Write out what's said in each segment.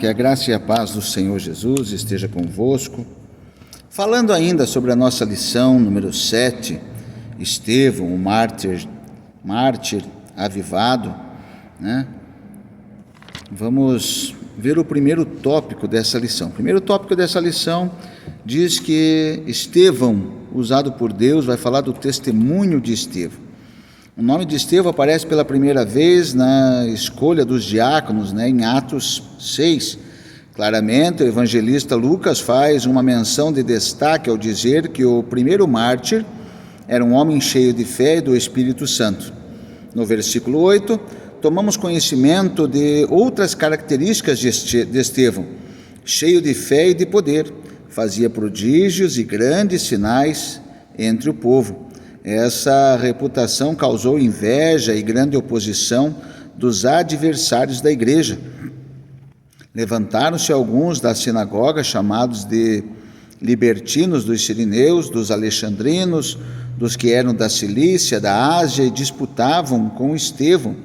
Que a graça e a paz do Senhor Jesus esteja convosco. Falando ainda sobre a nossa lição número 7, Estevão, o mártir avivado, né? Vamos ver o primeiro tópico dessa lição. O primeiro tópico dessa lição diz que Estevão, usado por Deus, vai falar do testemunho de Estevão. O nome de Estevão aparece pela primeira vez na escolha dos diáconos, em Atos 6. Claramente, o evangelista Lucas faz uma menção de destaque ao dizer que o primeiro mártir era um homem cheio de fé e do Espírito Santo. No versículo 8, tomamos conhecimento de outras características de Estevão: cheio de fé e de poder, fazia prodígios e grandes sinais entre o povo. Essa reputação causou inveja e grande oposição dos adversários da igreja. Levantaram-se alguns da sinagoga, chamados de libertinos, dos sirineus, dos alexandrinos, dos que eram da Cilícia, da Ásia, e disputavam com Estevão.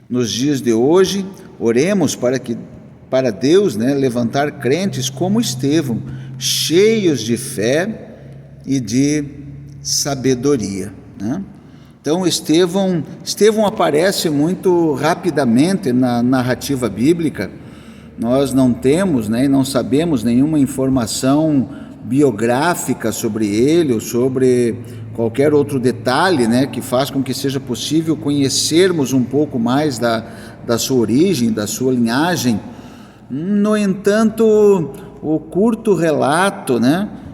Nos dias de hoje, oremos para Deus levantar crentes como Estevão, cheios de fé e de sabedoria. Então Estevão aparece muito rapidamente na narrativa bíblica. Nós não temos e não sabemos nenhuma informação biográfica sobre ele ou sobre qualquer outro detalhe que faz com que seja possível conhecermos um pouco mais da sua origem, da sua linhagem. No entanto, o curto relato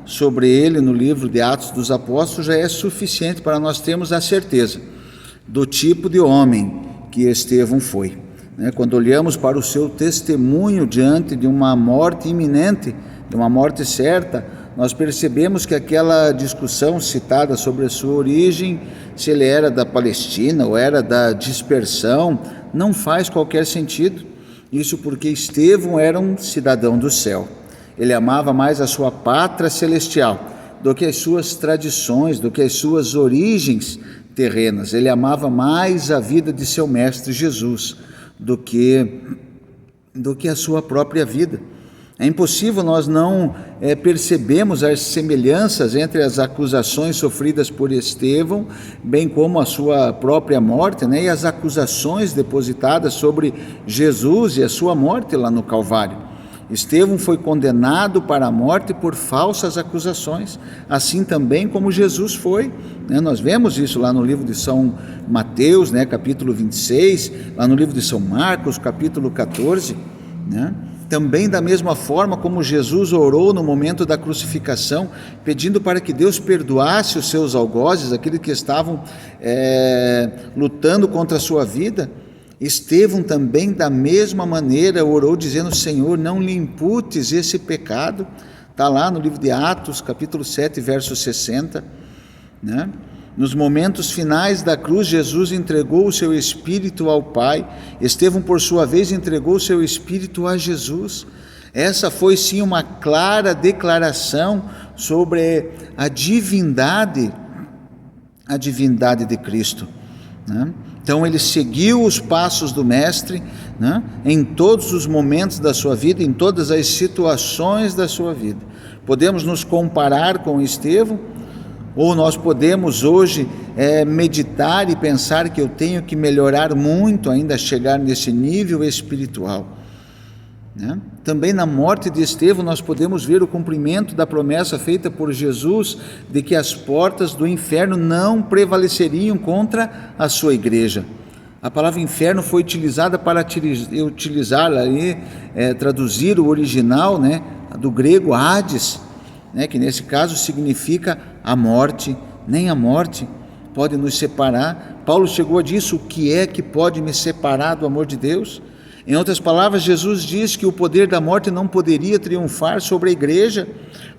sobre ele no livro de Atos dos Apóstolos já é suficiente para nós termos a certeza do tipo de homem que Estevão foi. Quando olhamos para o seu testemunho diante de uma morte iminente, de uma morte certa, nós percebemos que aquela discussão citada sobre a sua origem, se ele era da Palestina ou era da dispersão, não faz qualquer sentido. Isso porque Estevão era um cidadão do céu. Ele amava mais a sua pátria celestial do que as suas tradições, do que as suas origens terrenas. Ele amava mais a vida de seu mestre Jesus do que a sua própria vida. É impossível nós não percebermos as semelhanças entre as acusações sofridas por Estevão, bem como a sua própria morte, e as acusações depositadas sobre Jesus e a sua morte lá no Calvário. Estevão foi condenado para a morte por falsas acusações, assim também como Jesus foi. Nós vemos isso lá no livro de São Mateus, capítulo 26, lá no livro de São Marcos, capítulo 14. Também da mesma forma como Jesus orou no momento da crucificação, pedindo para que Deus perdoasse os seus algozes, aqueles que estavam lutando contra a sua vida. Estevão também da mesma maneira orou dizendo: Senhor, não lhe imputes esse pecado. Está lá no livro de Atos, capítulo 7, verso 60. Nos momentos finais da cruz, Jesus entregou o seu espírito ao Pai. Estevão, por sua vez, entregou o seu espírito a Jesus. Essa foi sim uma clara declaração sobre a divindade de Cristo. Então ele seguiu os passos do Mestre em todos os momentos da sua vida, em todas as situações da sua vida. Podemos nos comparar com Estevão, ou nós podemos hoje meditar e pensar que eu tenho que melhorar muito ainda, chegar nesse nível espiritual. Também na morte de Estevão nós podemos ver o cumprimento da promessa feita por Jesus de que as portas do inferno não prevaleceriam contra a sua igreja. A palavra inferno foi utilizada para traduzir o original do grego Hades, que nesse caso significa a morte. Nem a morte pode nos separar. Paulo chegou a dizer: o que é que pode me separar do amor de Deus? Em outras palavras, Jesus diz que o poder da morte não poderia triunfar sobre a igreja.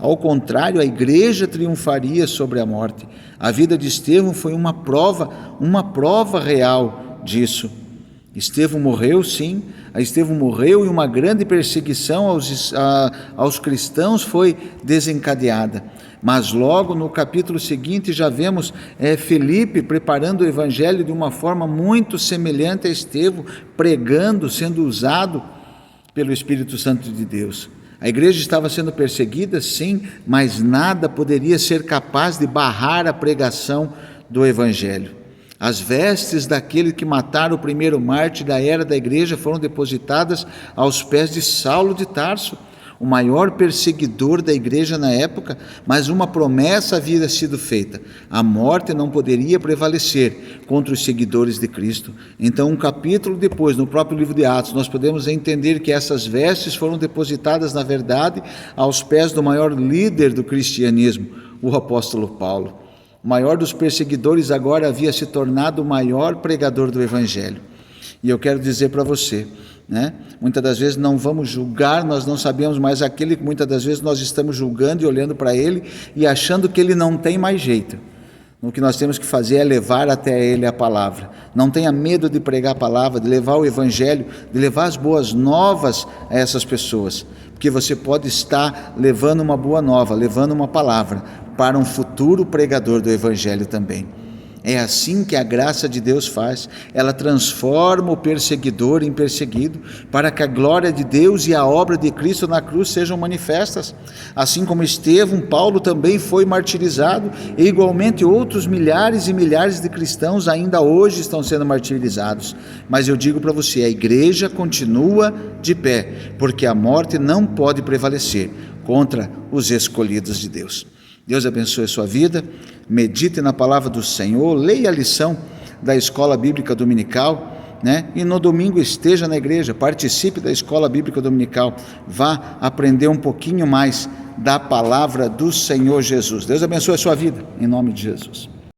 Ao contrário, a igreja triunfaria sobre a morte. A vida de Estevão foi uma prova real disso. Estevão morreu, sim. Estevão morreu e uma grande perseguição aos cristãos foi desencadeada. Mas logo no capítulo seguinte já vemos Filipe preparando o evangelho de uma forma muito semelhante a Estevão, pregando, sendo usado pelo Espírito Santo de Deus. A igreja estava sendo perseguida, sim, mas nada poderia ser capaz de barrar a pregação do Evangelho. As vestes daquele que matara o primeiro mártir da era da igreja foram depositadas aos pés de Saulo de Tarso, o maior perseguidor da igreja na época, mas uma promessa havia sido feita: a morte não poderia prevalecer contra os seguidores de Cristo. Então, um capítulo depois, no próprio livro de Atos, nós podemos entender que essas vestes foram depositadas, na verdade, aos pés do maior líder do cristianismo, o apóstolo Paulo. O maior dos perseguidores agora havia se tornado o maior pregador do Evangelho. E eu quero dizer para você, muitas das vezes não vamos julgar, nós não sabemos mais aquele que muitas das vezes nós estamos julgando e olhando para ele e achando que ele não tem mais jeito. O que nós temos que fazer é levar até ele a palavra. Não tenha medo de pregar a palavra, de levar o Evangelho, de levar as boas novas a essas pessoas, porque você pode estar levando uma boa nova, levando uma palavra para um futuro pregador do Evangelho também. É assim que a graça de Deus faz. Ela transforma o perseguidor em perseguido, para que a glória de Deus e a obra de Cristo na cruz sejam manifestas. Assim como Estevão, Paulo também foi martirizado, e igualmente outros milhares e milhares de cristãos ainda hoje estão sendo martirizados. Mas eu digo para você, a igreja continua de pé, porque a morte não pode prevalecer contra os escolhidos de Deus. Deus abençoe a sua vida, medite na palavra do Senhor, leia a lição da escola bíblica dominical, e no domingo esteja na igreja, participe da escola bíblica dominical, vá aprender um pouquinho mais da palavra do Senhor Jesus. Deus abençoe a sua vida, em nome de Jesus.